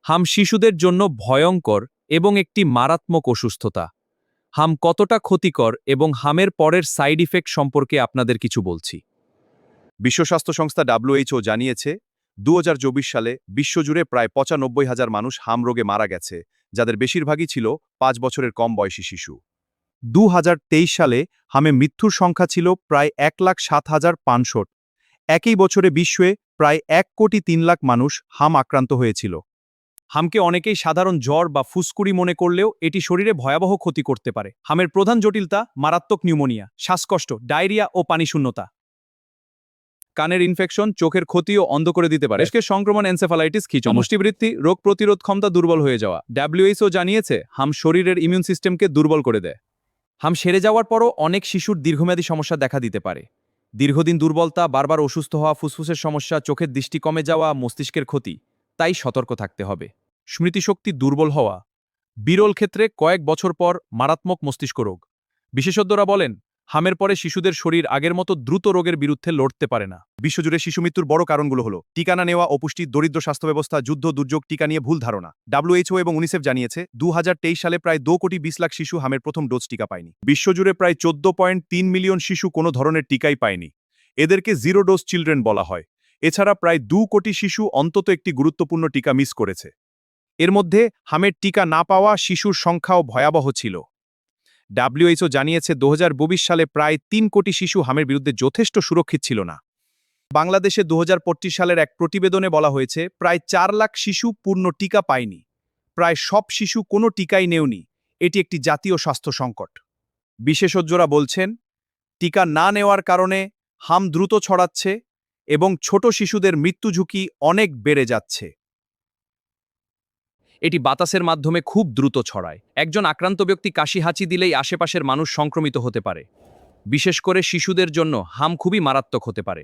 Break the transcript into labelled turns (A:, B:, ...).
A: হাম শিশুদের জন্য ভয়ঙ্কর এবং একটি মারাত্মক অসুস্থতা। হাম কতটা ক্ষতিকর এবং হামের পরের সাইড ইফেক্ট সম্পর্কে আপনাদের কিছু বলছি।
B: বিশ্ব স্বাস্থ্য সংস্থা WHO জানিয়েছে 2024 সালে বিশ্বজুড়ে প্রায় 95,000 মানুষ হাম রোগে মারা গেছে, যাদের বেশিরভাগই ছিল 5 বছরের কম বয়সী শিশু। 2023 সালে হামে মৃত্যুর সংখ্যা ছিল প্রায় 1,07,500। একই বছরে বিশ্বে প্রায় 1,03,00,000 মানুষ হাম আক্রান্ত হয়েছিল।
A: হামকে অনেকেই সাধারণ জ্বর বা ফুসকুড়ি মনে করলেও এটি শরীরে ভয়াবহ ক্ষতি করতে পারে। হামের প্রধান জটিলতা মারাত্মক নিউমোনিয়া, শ্বাসকষ্ট, ডায়রিয়া ও পানিশূন্যতা। কানের ইনফেকশন, চোখের ক্ষতি ও অন্ধ করে দিতে পারে। দেশকে সংক্রমণ, এনসেফালাইটিস, সমষ্টিবৃত্তি, রোগ প্রতিরোধ ক্ষমতা দুর্বল হয়ে যাওয়া। WHO জানিয়েছে হাম শরীরের ইমিউন সিস্টেমকে দুর্বল করে দেয়। হাম সেরে যাওয়ার পরও অনেক শিশুর দীর্ঘমেয়াদী সমস্যা দেখা দিতে পারে। দীর্ঘদিন দুর্বলতা, বারবার অসুস্থ হওয়া, ফুসফুসের সমস্যা, চোখের দৃষ্টি কমে যাওয়া, মস্তিষ্কের ক্ষতি। তাই সতর্ক থাকতে হবে। স্মৃতিশক্তি দুর্বল হওয়া, বিরল ক্ষেত্রে কয়েক বছর পর মারাত্মক মস্তিষ্ক রোগ। বিশেষজ্ঞরা বলেন হামের পরে শিশুদের শরীর আগের মতো দ্রুত রোগের বিরুদ্ধে লড়তে পারে না।
B: বিশ্বজুড়ে শিশু মৃত্যুর বড় কারণগুলো হলো টিকা না নেওয়া, অপুষ্টি, দরিদ্র স্বাস্থ্য ব্যবস্থা, যুদ্ধ, দুর্যোগ, টিকা নিয়ে ভুল ধারণা। WHO এবং UNICEF জানিয়েছে 2023 সালে প্রায় 2,20,00,000 শিশু হামের প্রথম ডোজ টিকা পায়নি। বিশ্বজুড়ে প্রায় 14.3 মিলিয়ন শিশু কোনো ধরনের টিকাই পায়নি। এদেরকে জিরো ডোজ চিলড্রেন বলা হয়। এছাড়া প্রায় 2 কোটি শিশু অন্তত একটি গুরুত্বপূর্ণ টিকা মিস করেছে। এর মধ্যে হামের টিকা না পাওয়া শিশুর সংখ্যাও ভয়াবহ ছিল। WHO জানিয়েছে 2022 সালে প্রায় 3 কোটি শিশু হামের বিরুদ্ধে যথেষ্ট সুরক্ষিত ছিল না। বাংলাদেশে 2025 সালের এক প্রতিবেদনে বলা হয়েছে প্রায় 4 লাখ শিশু পূর্ণ টিকা পায়নি। প্রায় সব শিশু কোনো টিকাই নেওনি। এটি একটি জাতীয় স্বাস্থ্য সংকট। বিশেষজ্ঞরা বলছেন টিকা না নেওয়ার কারণে হাম দ্রুত ছড়াচ্ছে এবং ছোট শিশুদের মৃত্যু ঝুঁকি অনেক বেড়ে যাচ্ছে।
A: এটি বাতাসের মাধ্যমে খুব দ্রুত ছড়ায়। একজন আক্রান্ত ব্যক্তি কাশি হাঁচি দিলেই আশেপাশের মানুষ সংক্রমিত হতে পারে। বিশেষ করে শিশুদের জন্য হাম খুবই মারাত্মক হতে পারে।